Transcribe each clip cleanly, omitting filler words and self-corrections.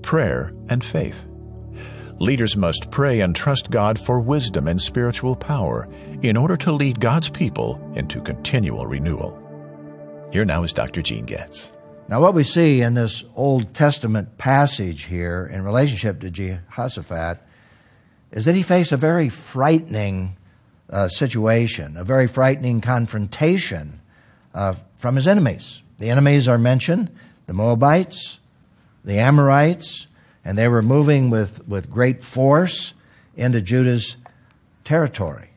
prayer and faith. Leaders must pray and trust God for wisdom and spiritual power in order to lead God's people into continual renewal. Here now is Dr. Gene Getz. Now, what we see in this Old Testament passage here in relationship to Jehoshaphat is that he faced a very frightening situation, a very frightening confrontation from his enemies. The enemies are mentioned, the Moabites, the Amorites, and they were moving with great force into Judah's territory.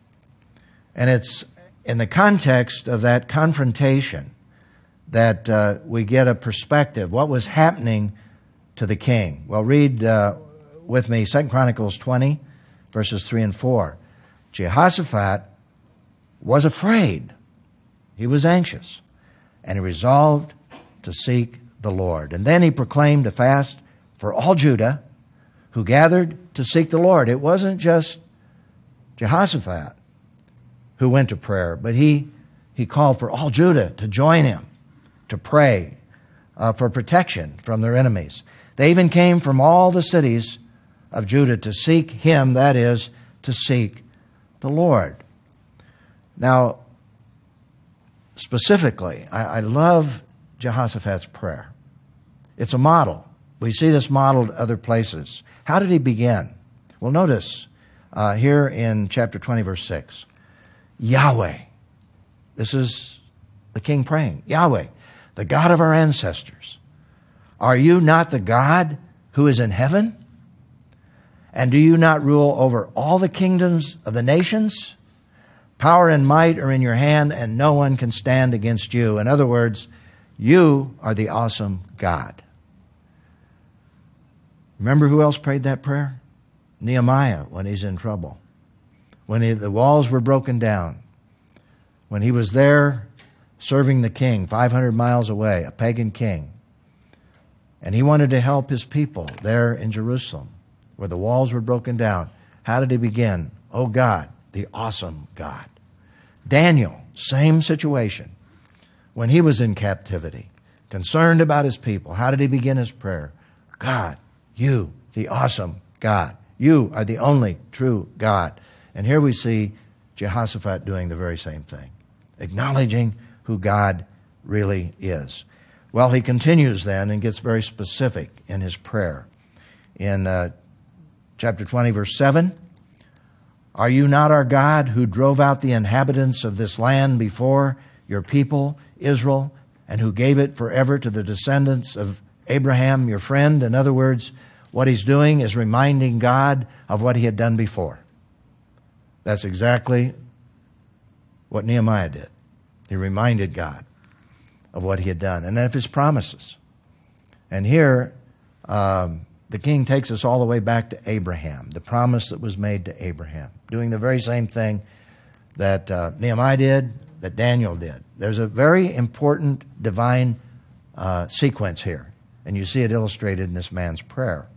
And it's in the context of that confrontation that we get a perspective. What was happening to the king? Well, read with me 2 Chronicles 20, verses 3 and 4. Jehoshaphat was afraid. He was anxious. And he resolved to seek the Lord. And then he proclaimed a fast for all Judah who gathered to seek the Lord. It wasn't just Jehoshaphat who went to prayer, but he called for all Judah to join him, to pray for protection from their enemies. They even came from all the cities of Judah to seek him, that is, to seek the Lord. Now, specifically, I love Jehoshaphat's prayer. It's a model. We see this modeled other places. How did he begin? Well, notice here in chapter 20, verse 6. Yahweh. This is the king praying. Yahweh, the God of our ancestors. Are you not the God who is in heaven? And do you not rule over all the kingdoms of the nations? Power and might are in your hand, and no one can stand against you. In other words, you are the awesome God. Remember who else prayed that prayer? Nehemiah, when he's in trouble. When the walls were broken down. When he was there serving the king 500 miles away, a pagan king. And he wanted to help his people there in Jerusalem, where the walls were broken down. How did he begin? Oh God, the awesome God. Daniel, same situation. When he was in captivity, concerned about his people, how did he begin his prayer? God, you, the awesome God. You are the only true God. And here we see Jehoshaphat doing the very same thing, acknowledging who God really is. Well, he continues then and gets very specific in his prayer. In chapter 20, verse 7, are you not our God who drove out the inhabitants of this land before your people, Israel, and who gave it forever to the descendants of Abraham, your friend? In other words, what he's doing is reminding God of what he had done before. That's exactly what Nehemiah did. He reminded God of what he had done and of his promises. And here, the king takes us all the way back to Abraham, the promise that was made to Abraham, doing the very same thing that Nehemiah did, that Daniel did. There's a very important divine sequence here, and you see it illustrated in this man's prayer.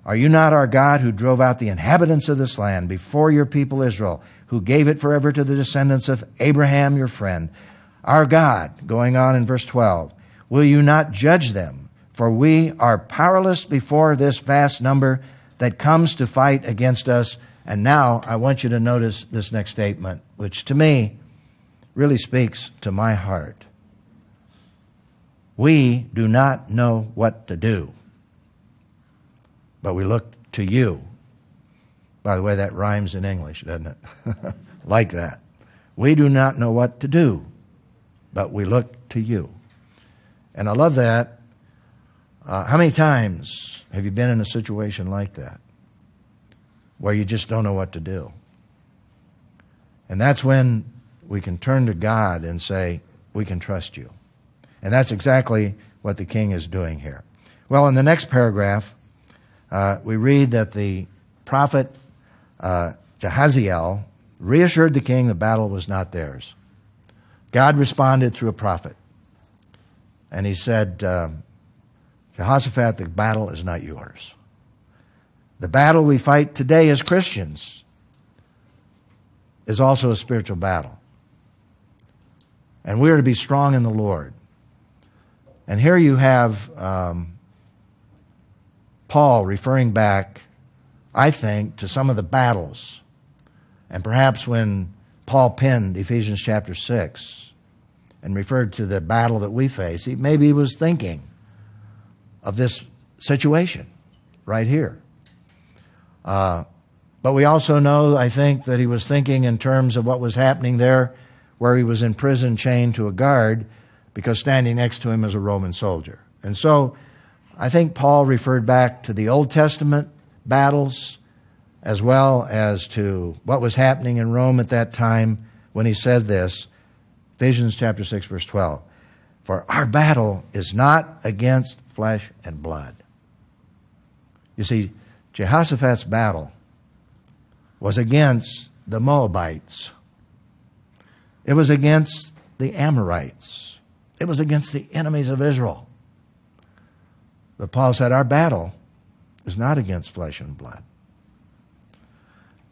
Are you not our God who drove out the inhabitants of this land before your people Israel, who gave it forever to the descendants of Abraham, your friend? Our God, going on in verse 12, will you not judge them? For we are powerless before this vast number that comes to fight against us. And now I want you to notice this next statement, which to me really speaks to my heart. We do not know what to do, but we look to you. By the way, that rhymes in English, doesn't it? Like that. We do not know what to do, but we look to you. And I love that. How many times have you been in a situation like that, where you just don't know what to do? And that's when we can turn to God and say, we can trust you. And that's exactly what the king is doing here. Well, in the next paragraph, we read that the prophet Jahaziel reassured the king the battle was not theirs. God responded through a prophet. And he said, Jehoshaphat, the battle is not yours. The battle we fight today as Christians is also a spiritual battle. And we are to be strong in the Lord. And here you have Paul referring back, I think, to some of the battles. And perhaps when Paul penned Ephesians chapter 6 and referred to the battle that we face, maybe he was thinking of this situation right here. But we also know, I think, that he was thinking in terms of what was happening there, where he was in prison chained to a guard, because standing next to him is a Roman soldier. And so I think Paul referred back to the Old Testament battles as well as to what was happening in Rome at that time when he said this, Ephesians chapter 6, verse 12. For our battle is not against flesh and blood. You see, Jehoshaphat's battle was against the Moabites. It was against the Amorites. It was against the enemies of Israel. But Paul said our battle is not against flesh and blood,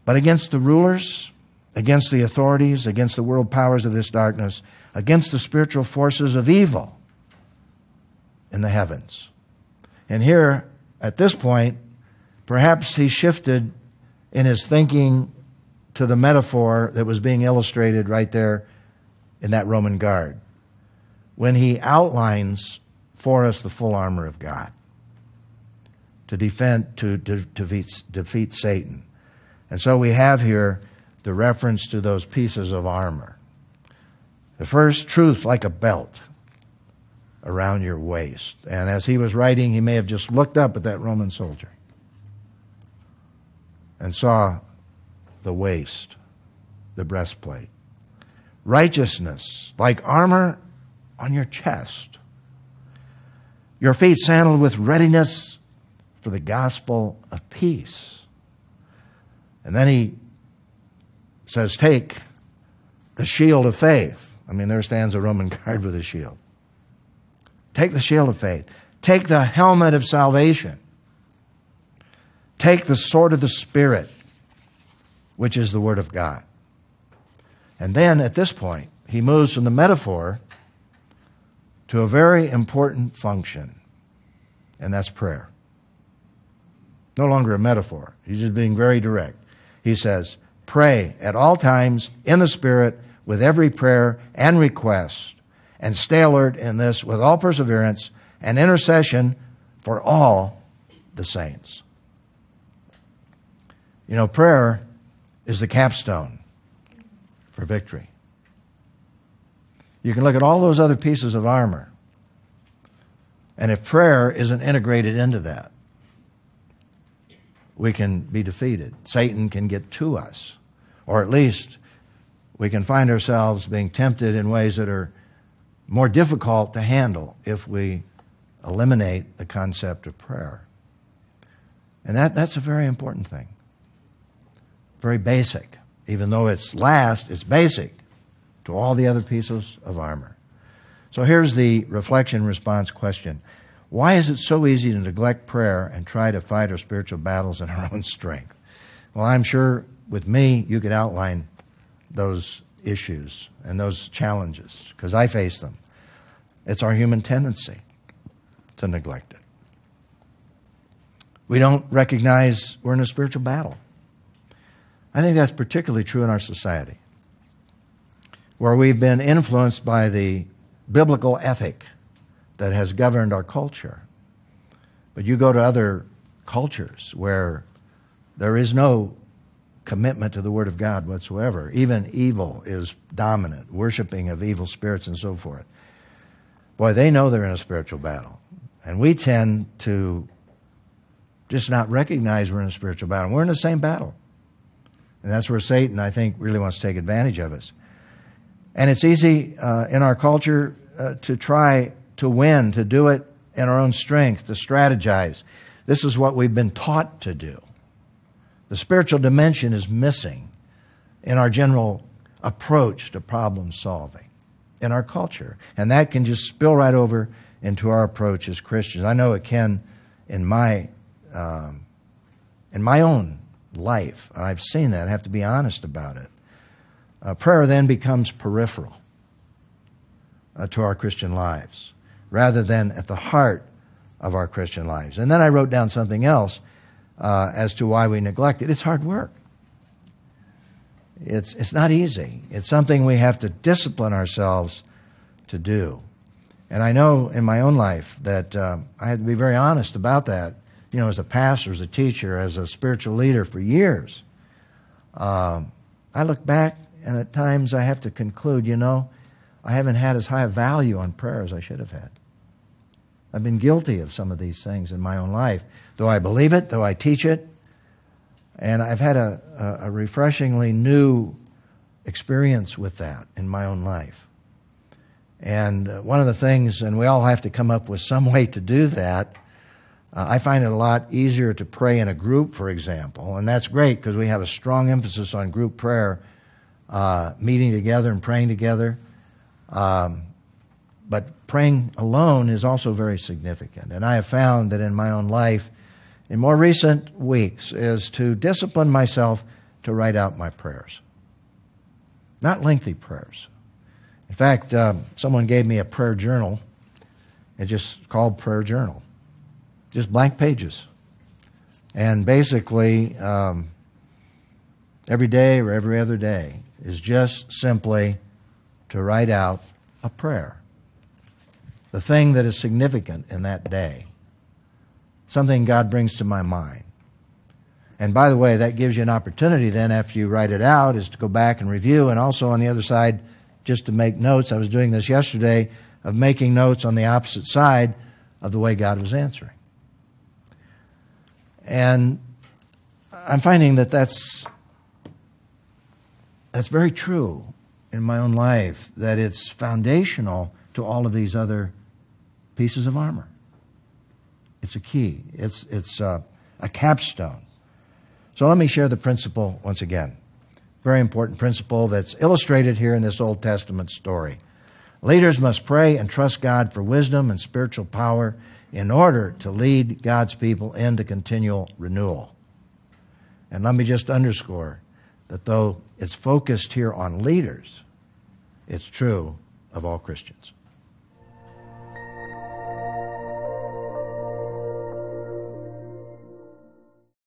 but against the rulers, against the authorities, against the world powers of this darkness, against the spiritual forces of evil in the heavens. And here, at this point, perhaps he shifted in his thinking to the metaphor that was being illustrated right there in that Roman guard, when he outlines for us the full armor of God to defeat Satan. And so we have here the reference to those pieces of armor. The first, truth like a belt around your waist. And as he was writing, he may have just looked up at that Roman soldier and saw the waist, the breastplate. Righteousness, like armor on your chest. Your feet sandaled with readiness for the gospel of peace. And then he says, take the shield of faith. I mean, there stands a Roman guard with a shield. Take the shield of faith. Take the helmet of salvation. Take the sword of the Spirit, which is the Word of God. And then at this point, he moves from the metaphor to a very important function, and that's prayer. No longer a metaphor. He's just being very direct. He says, pray at all times in the Spirit with every prayer and request, and stay alert in this with all perseverance and intercession for all the saints. You know, prayer is the capstone for victory. You can look at all those other pieces of armor, and if prayer isn't integrated into that, we can be defeated. Satan can get to us, or at least we can find ourselves being tempted in ways that are more difficult to handle if we eliminate the concept of prayer. And that's a very important thing. Very basic. Even though it's last, it's basic to all the other pieces of armor. So here's the reflection response question. Why is it so easy to neglect prayer and try to fight our spiritual battles in our own strength? Well, I'm sure with me you could outline those issues and those challenges, because I face them. It's our human tendency to neglect it. We don't recognize we're in a spiritual battle. I think that's particularly true in our society, where we've been influenced by the biblical ethic that has governed our culture. But you go to other cultures where there is no commitment to the Word of God whatsoever. Even evil is dominant, worshiping of evil spirits and so forth. Boy, they know they're in a spiritual battle. And we tend to just not recognize we're in a spiritual battle. We're in the same battle. And that's where Satan, I think, really wants to take advantage of us. And it's easy in our culture to try to win, to do it in our own strength, to strategize. This is what we've been taught to do. The spiritual dimension is missing in our general approach to problem solving in our culture. And that can just spill right over into our approach as Christians. I know it can in my own life. And I've seen that. I have to be honest about it. Prayer then becomes peripheral to our Christian lives, rather than at the heart of our Christian lives. And then I wrote down something else as to why we neglect it. It's hard work. It's not easy. It's something we have to discipline ourselves to do. And I know in my own life that I had to be very honest about that. You know, as a pastor, as a teacher, as a spiritual leader for years, I look back and at times I have to conclude, I haven't had as high a value on prayer as I should have had. I've been guilty of some of these things in my own life, though I believe it, though I teach it. And I've had a refreshingly new experience with that in my own life. And one of the things, and we all have to come up with some way to do that, I find it a lot easier to pray in a group, for example. And that's great because we have a strong emphasis on group prayer, meeting together and praying together. But praying alone is also very significant. And I have found that in my own life, in more recent weeks, is to discipline myself to write out my prayers. Not lengthy prayers. In fact, someone gave me a prayer journal. It's just called Prayer Journal. Just blank pages. And basically, every day or every other day is just simply to write out a prayer. The thing that is significant in that day. Something God brings to my mind. And by the way, that gives you an opportunity then after you write it out is to go back and review, and also on the other side just to make notes. I was doing this yesterday of making notes on the opposite side of the way God was answering. And I'm finding that that's very true in my own life, that it's foundational to all of these other pieces of armor. It's a key. It's a capstone. So let me share the principle once again. Very important principle that's illustrated here in this Old Testament story. Leaders must pray and trust God for wisdom and spiritual power in order to lead God's people into continual renewal. And let me just underscore that though it's focused here on leaders, it's true of all Christians.